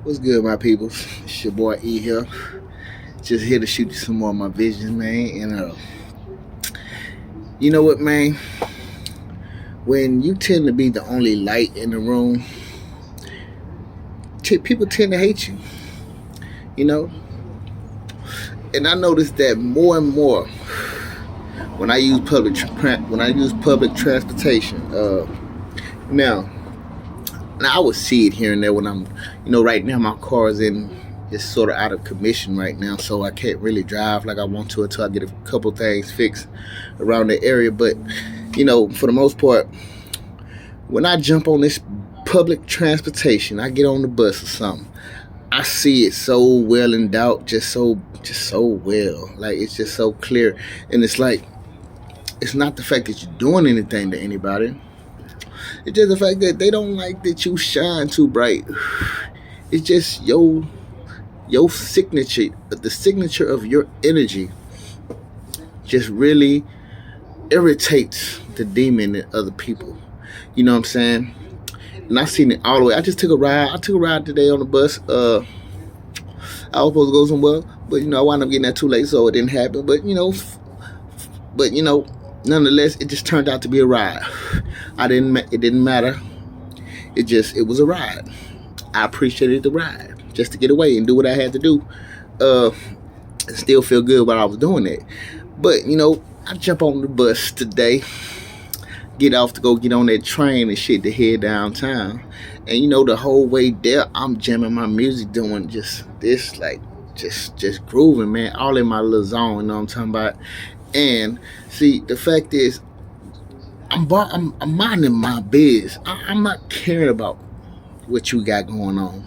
What's good, my people? It's your boy E here. Just here to shoot you some more of my visions, man. And you know what, man? When you tend to be the only light in the room, people tend to hate you. You know, and I noticed that more and more when I use public transportation. Now, now I would see it here and there when I'm, right now my car is in just sort of out of commission right now, so I can't really drive like I want to until I get a couple things fixed around the area. But for the most part, when I jump on this public transportation, I get on the bus or something, I see it so well in doubt, just so well. Like, it's just so clear. And it's like, it's not the fact that you're doing anything to anybody. It's just the fact that they don't like that you shine too bright. It's just your signature, the signature of your energy just really irritates the demon in other people. You know what I'm saying? And I seen it all the way. I took a ride today on the bus. I was supposed to go somewhere, but I wound up getting there too late, so it didn't happen. But nonetheless, it just turned out to be a ride. It didn't matter. It was a ride. I appreciated the ride just to get away and do what I had to do. Still feel good while I was doing it. But I jump on the bus today, get off to go get on that train and shit to head downtown. And the whole way there, I'm jamming my music, doing just this, like just grooving, man, all in my little zone. You know what I'm talking about? And see, the fact is, I'm minding my biz. I'm not caring about what you got going on.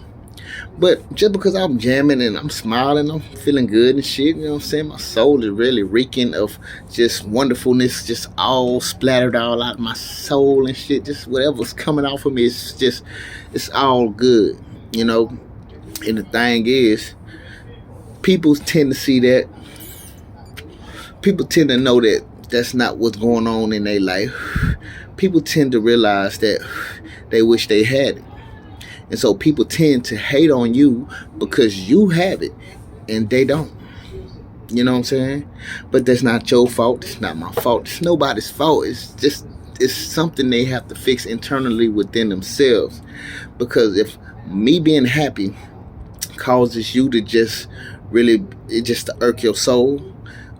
But just because I'm jamming and I'm smiling, I'm feeling good and shit, you know what I'm saying? My soul is really reeking of just wonderfulness, just all splattered all out my soul and shit. Just whatever's coming out of me, it's all good, And the thing is, people tend to see that. People tend to know that that's not what's going on in their life. People tend to realize that they wish they had it. And so people tend to hate on you because you have it and they don't. You know what I'm saying? But that's not your fault. It's not my fault. It's nobody's fault. It's something they have to fix internally within themselves. Because if me being happy causes you to just to irk your soul,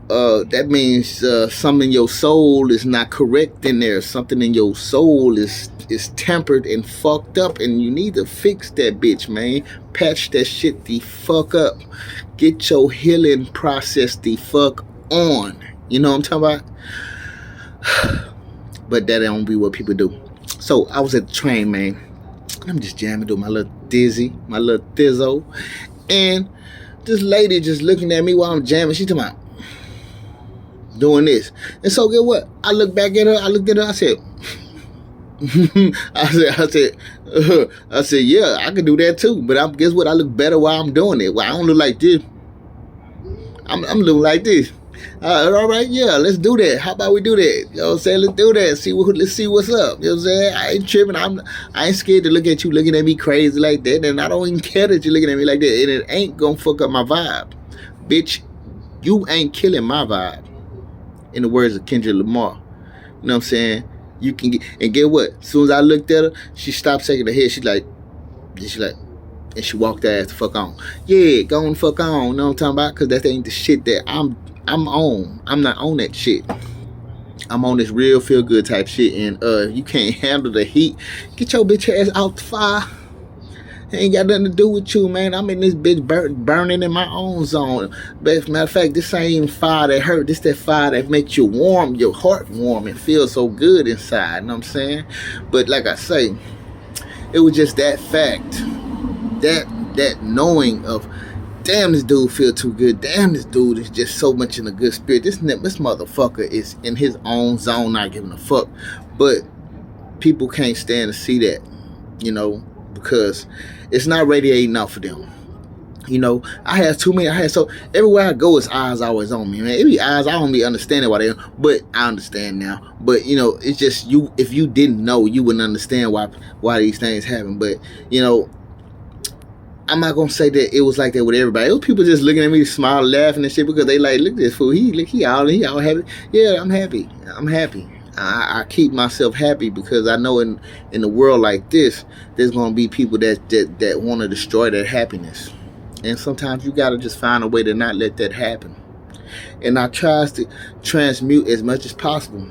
that means something in your soul is not correct in there. Something in your soul is tempered and fucked up, and you need to fix that bitch, man. Patch that shit the fuck up. Get your healing process the fuck on. You know what I'm talking about? But that don't be what people do. So I was at the train, man. I'm just jamming, doing my little dizzy, my little thizzo, and this lady just looking at me while I'm jamming. She talking about doing this. And so get what? I looked at her, I said, I said, yeah, I can do that too. But guess what? I look better while I'm doing it. Well, I don't look like this. I'm looking like this. All right, yeah, let's do that. How about we do that? You know what I'm saying? Let's do that. Let's see what's up. You know what I'm saying? I ain't tripping. I ain't scared to look at you looking at me crazy like that. And I don't even care that you're looking at me like that. And it ain't gonna fuck up my vibe. Bitch, you ain't killing my vibe. In the words of Kendrick Lamar. You know what I'm saying? You can get what? As soon as I looked at her, she stopped shaking her head. She's like, and she walked her ass the fuck on. Yeah, go on the fuck on. You know what I'm talking about? Because that ain't the shit that I'm on. I'm not on that shit. I'm on this real feel good type shit. And you can't handle the heat. Get your bitch ass out the fire. It ain't got nothing to do with you, man. I'm in this bitch burning in my own zone. But matter of fact, this ain't even fire that hurt. This that fire that makes you warm, your heart warm, and feel so good inside. You know what I'm saying? But like I say, it was just that fact, that knowing of, damn, this dude feel too good. Damn, this dude is just so much in a good spirit. This motherfucker is in his own zone, not giving a fuck. But people can't stand to see that, because it's not radiating out for them. I had so everywhere I go, it's eyes always on me, man. It be eyes, I don't be understanding why they, but I understand now. But it's just if you didn't know, you wouldn't understand why these things happen. But I'm not gonna say that it was like that with everybody. It was people just looking at me, smiling, laughing and shit because they like, look at this fool. He all happy. Yeah, I'm happy. I'm happy. I keep myself happy because I know in the world like this, there's gonna be people that want to destroy that happiness, and sometimes you gotta just find a way to not let that happen. And I tries to transmute as much as possible.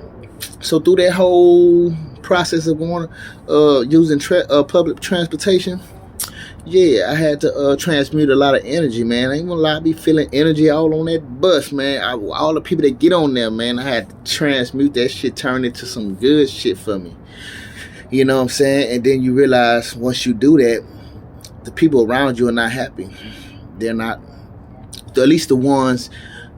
So through that whole process of going using public transportation, yeah, I had to transmute a lot of energy, man. I ain't gonna lie, I be feeling energy all on that bus, man. All the people that get on there, man, I had to transmute that shit, turn it to some good shit for me. You know what I'm saying? And then you realize once you do that, the people around you are not happy. They're not, at least the ones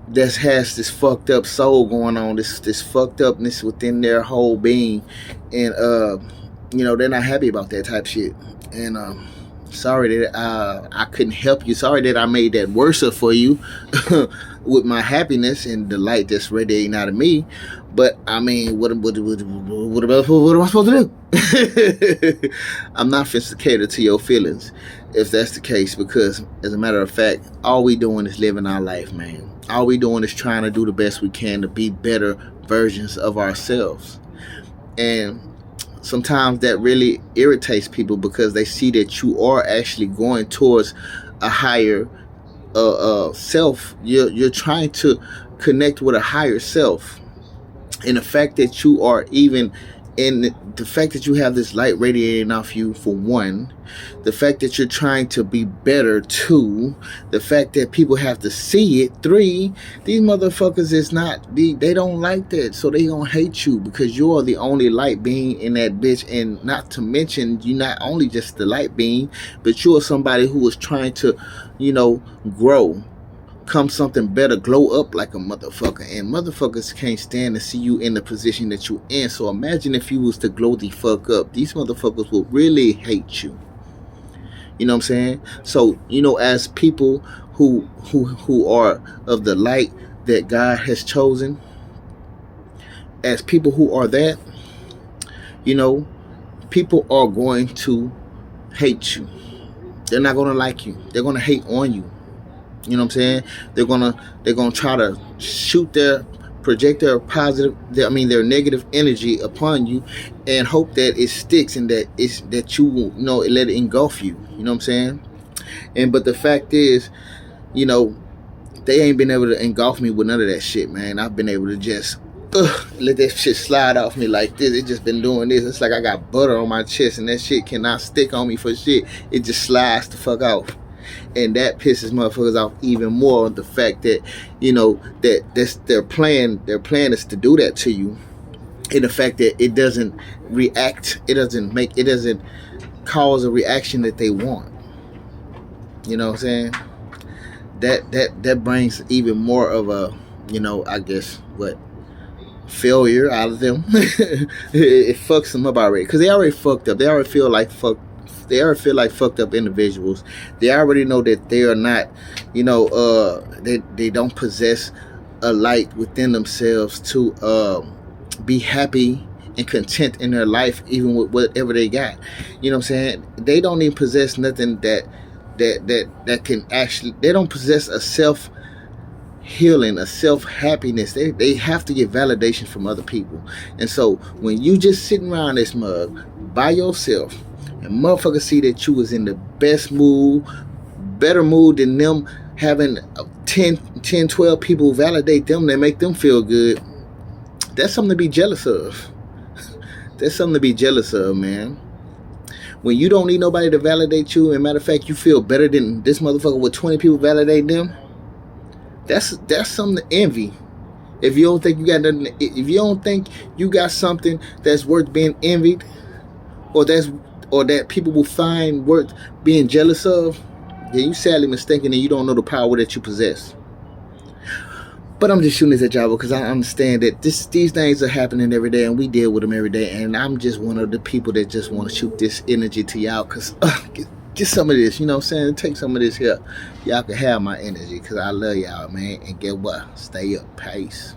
that has this fucked up soul going on, this fucked upness within their whole being, and they're not happy about that type shit. And sorry that I couldn't help you. Sorry that I made that worse for you with my happiness and the light that's radiating out of me. But I mean, what am I supposed to do? I'm not fit to cater to your feelings if that's the case, because as a matter of fact, all we doing is living our life, man. All we doing is trying to do the best we can to be better versions of ourselves. And sometimes that really irritates people because they see that you are actually going towards a higher self. You're trying to connect with a higher self. And the fact that you are even in the fact that you have this light radiating off you, for one, the fact that you're trying to be better, two, the fact that people have to see it, three, these motherfuckers is not, they don't like that, so they gonna hate you because you're the only light being in that bitch. And not to mention, you're not only just the light being, but you're somebody who is trying to, grow, come something better, glow up like a motherfucker. And motherfuckers can't stand to see you in the position that you in. So imagine if you was to glow the fuck up. These motherfuckers will really hate you. You know what I'm saying? So, as people who are of the light that God has chosen, as people who are that, people are going to hate you. They're not going to like you. They're going to hate on you. You know what I'm saying? They're gonna try to project their their negative energy upon you, and hope that it sticks and that you let it engulf you. You know what I'm saying? But the fact is, they ain't been able to engulf me with none of that shit, man. I've been able to just let that shit slide off me like this. It just been doing this. It's like I got butter on my chest, and that shit cannot stick on me for shit. It just slides the fuck off. And that pisses motherfuckers off even more. The fact that that's their plan is to do that to you, and the fact that it doesn't react, it doesn't cause a reaction that they want. You know what I'm saying? That brings even more of a I guess failure out of them. It fucks them up already because they already fucked up. They already feel like fucked up individuals. They already know that they are not, they don't possess a light within themselves to be happy and content in their life, even with whatever they got. You know what I'm saying? They don't even possess nothing that can actually, they don't possess a self healing, a self-happiness. They have to get validation from other people. And so when you just sitting around this mug by yourself, and motherfuckers see that you was in the best mood, better mood than them, having 10, 12 people validate them, that make them feel good, that's something to be jealous of. That's something to be jealous of, man. When you don't need nobody to validate you, and matter of fact, you feel better than this motherfucker with 20 people validate them, that's something to envy. If you don't think you got nothing, if you don't think you got something that's worth being envied, or that people will find worth being jealous of, then you sadly mistaken and you don't know the power that you possess. But I'm just shooting this at y'all because I understand that these things are happening every day and we deal with them every day. And I'm just one of the people that just want to shoot this energy to y'all because get some of this, you know what I'm saying? Take some of this here. Y'all can have my energy because I love y'all, man. And get what? Stay up. Peace.